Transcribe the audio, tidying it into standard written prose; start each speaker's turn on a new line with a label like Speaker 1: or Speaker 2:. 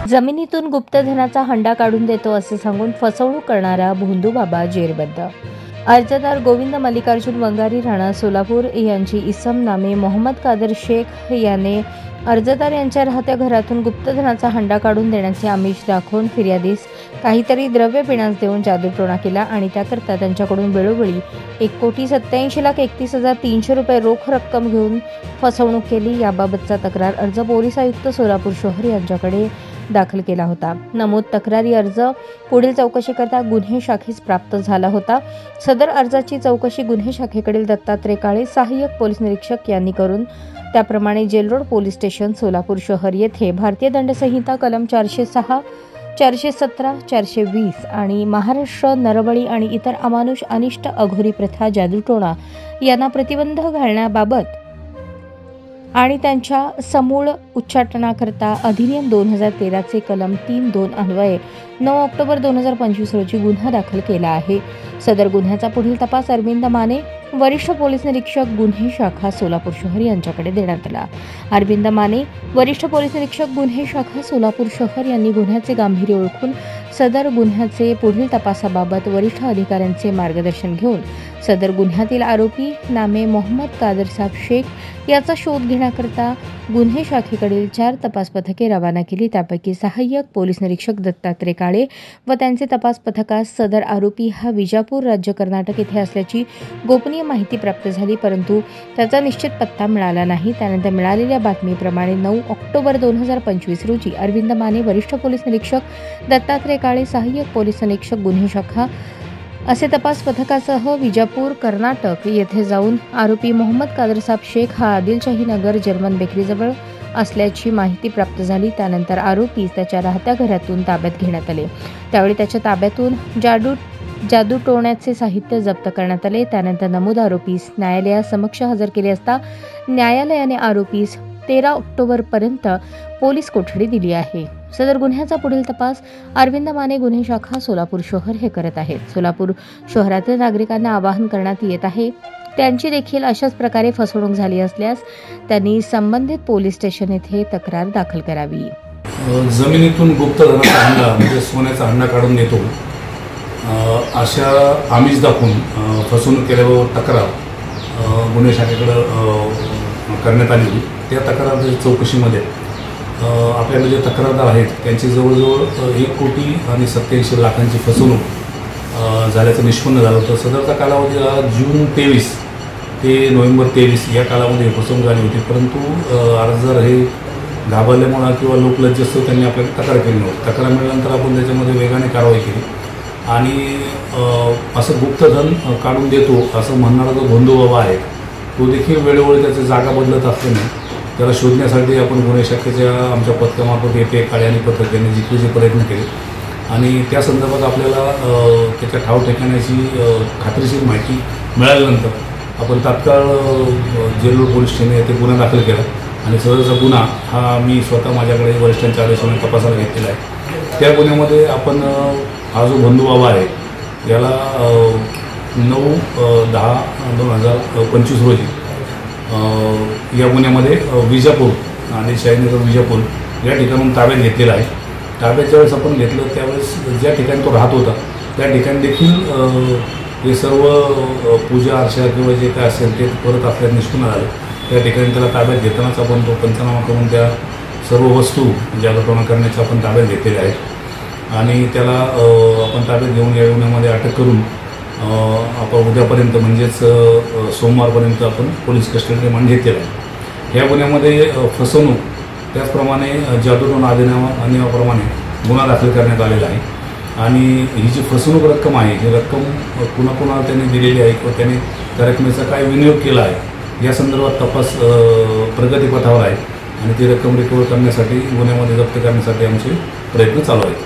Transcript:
Speaker 1: जमिनीतून गुप्तधनाचा हंडा काढून देतो असे सांगून फसवणूक करणारा भोंदू बाबा जेरबंद। अर्जदार गोविंद मल्लिकार्जुन वंगारी राणा सोलापूर यांची इसम नामे मोहम्मद कादर शेख याने अर्जदार यांच्या राहत्या घरातून गुप्तधनाचा हंडा काढून देण्याचे आमिष दाखवून फिर्यादीस काहीतरी द्रव्य पिणास देऊन जादूटोणा केला आणि त्याकरता त्यांच्याकडून वेळोवेळी 1,87,31,300 रुपये रोख रक्कम घेऊन फसवणूक केली। याबाबतचा तक्रार अर्ज पोलीस आयुक्त सोलापूर शहर यांच्याकडे दाखल केला होता। नमूद तक्रारी अर्ज पुढील चौकशीकरता गुन्हे शाखेस प्राप्त झाला होता। सदर अर्जाची चौकशी गुन्हे शाखेकडील दत्तात्रय काळे सहाय्यक पोलीस निरीक्षक यांनी करून त्याप्रमाणे jail road police station Solapur शहर येथे भारतीय दंड संहिता कलम 406, 417, 420 आणि महाराष्ट्र नरबळी आणि इतर अमानुष अनिष्ट अघोरी प्रथा जादूटोणा यांना प्रतिबंध घालण्याबाबत आणि त्यांच्या समूळ उच्चाटनाकरता अधिनियम 2013 चे कलम 3(2) अन्वये 9 ऑक्टोबर 2025 रोजी गुन्हा दाखल केला आहे। सदर गुन्ह्याचा पुढील तपास अरविंद माने वरिष्ठ पोलीस निरीक्षक गुन्हे शाखा सोलापूर शहर यांच्याकडे देण्यात आला। अरविंद माने वरिष्ठ पोलीस निरीक्षक गुन्हे शाखा सोलापूर शहर यांनी गुन्ह्याचे गांभीर्य ओळखून सदर गुन्ह्याचे पुढील तपासाबाबत वरिष्ठ अधिकाऱ्यांचे मार्गदर्शन घेऊन सदर गुन्ह्यातील आरोपी नामे मोहम्मद कादर साहेब शेख याचा शोध घेण्याकरता गुन्हे शाखेकडील 4 तपास पथके रवाना केली। त्यापैकी सहाय्यक पोलीस निरीक्षक दत्तात्रय काळे व त्यांचे तपास पथकास सदर आरोपी हा विजापूर राज्य कर्नाटक येथे असल्याची गोपनीय माहिती प्राप्त झाली, परंतु त्याचा निश्चित पत्ता मिळाला नाही। त्यानंतर मिळालेल्या बातमीप्रमाणे 9 ऑक्टोबर 2025 रोजी अरविंद माने वरिष्ठ पोलीस निरीक्षक दत्तात्रय काळे सहाय्यक पोलीस निरीक्षक गुन्हे शाखा असे तपास पथकासह विजापूर कर्नाटक येथे जाऊन आरोपी मोहम्मद कादर साहेब शेख हा आदिलशाही नगर जर्मन बेकरीजवळ असल्याची माहिती प्राप्त झाली। त्यानंतर आरोपीस त्याच्या राहत्या घरातून ताब्यात घेण्यात आले। त्यावेळी त्याच्या ताब्यातून जादूटोण्याचे साहित्य जप्त करण्यात आले। त्यानंतर नमूद आरोपीस न्यायालयासमक्ष हजर केले असता न्यायालयाने आरोपीस 13 ऑक्टोबर पर्यंत पोलीस कोठडी दिली आहे। सदर गुन्ह्याचा पुढील तपास अरविंद माने गुन्हे शाखा सोलापूर शहर हे करत आहेत। सोलापूर शहरातील नागरिकांना आवाहन करण्यात येत आहे त्यांची देखील अशाच प्रकारे फसवणूक झाली असल्यास त्यांनी संबंधित पोलीस स्टेशन येथे तक्रार दाखल करावी।
Speaker 2: जमिनीतून गुप्तधनाचा हंडा म्हणजे सोन्याचा हंडा काढून देतो अशा आमिष दाखवून फसवणूक केल्याबाबत तक्रार गुन्हे शाखेकडे करण्यात आली होती। त्या तक्राराच्या चौकशीमध्ये आपल्याला जे तक्रारदार आहेत त्यांची जवळजवळ 1,87,00,000 फसवणूक झाल्याचं निष्पन्न झालं होतं। सदरचा कालावधी जून 23 ते नोव्हेंबर 23 या कालामध्ये फसवणूक झाली होती, परंतु अर्जदार हे घाबरल्यामुळे किंवा लोकलज्जस्थ त्यांनी आपल्याला तक्रार केली नव्हती। तक्रार मिळाल्यानंतर आपण त्याच्यामध्ये वेगाने कारवाई केली आणि असं गुप्तधन काढून देतो असं म्हणणारा जो भोंदू बाबा आहे तो देखील वेळोवेळी त्याची जागा बदलत असल्याने त्याला शोधण्यासाठी आपण गुन्हे शाखेच्या आमच्या पथकामार्फत येते काळे आणि पथक यांनी जिकीचे प्रयत्न केले आणि त्या संदर्भात आपल्याला त्याच्या ठाव ठिकाणाची खात्रीशीर माहिती मिळाल्यानंतर आपण तात्काळ जेल रोड पोलीस स्टेशन येथे गुन्हा दाखल केला आणि सदरचा गुन्हा हा मी स्वतः माझ्याकडे वरिष्ठांच्या आदेशाने तपासायला घेतलेला आहे। त्या गुन्ह्यामध्ये आपण हा जो भोंदू बाबा आहे याला 9/10/2025 रोजी या गुन्ह्यामध्ये विजापूर आणि शाहीनगर विजापूर या ठिकाणून ताब्यात घेतलेला आहे। ताब्यात ज्यावेळेस आपण घेतलं त्यावेळेस ज्या ठिकाणी तो राहत होता त्या ठिकाणी देखील हे सर्व पूजा अर्चा किंवा जे काय असेल ते परत असल्यास निष्पन्न झालं। त्या ठिकाणी त्याला ताब्यात घेतानाच आपण तो पंचनामा करून त्या सर्व वस्तू जादूटोणा करण्याच्या आपण ताब्यात घेतलेल्या आहेत आणि त्याला आपण ताब्यात घेऊन या गुन्ह्यामध्ये अटक करून आपण उद्यापर्यंत म्हणजेच सोमवारपर्यंत आपण पोलीस कस्टडी रिमांड घेतलेला आहे। ह्या गुन्ह्यामध्ये फसवणूक त्याचप्रमाणे जादूटोणा अधिनियमाप्रमाणे गुन्हा दाखल करण्यात आलेला आहे आणि ही जी फसवणूक रक्कम आहे ही रक्कम कुणाकुणाला त्यांनी दिलेली आहे किंवा त्याने त्या रकमेचा काय विनियोग केला आहे या संदर्भात तपास प्रगतीपथावर आहे आणि ती रक्कम रिकव्हर करण्यासाठी गुन्ह्यामध्ये जप्त करण्यासाठी आमचे प्रयत्न चालू आहेत।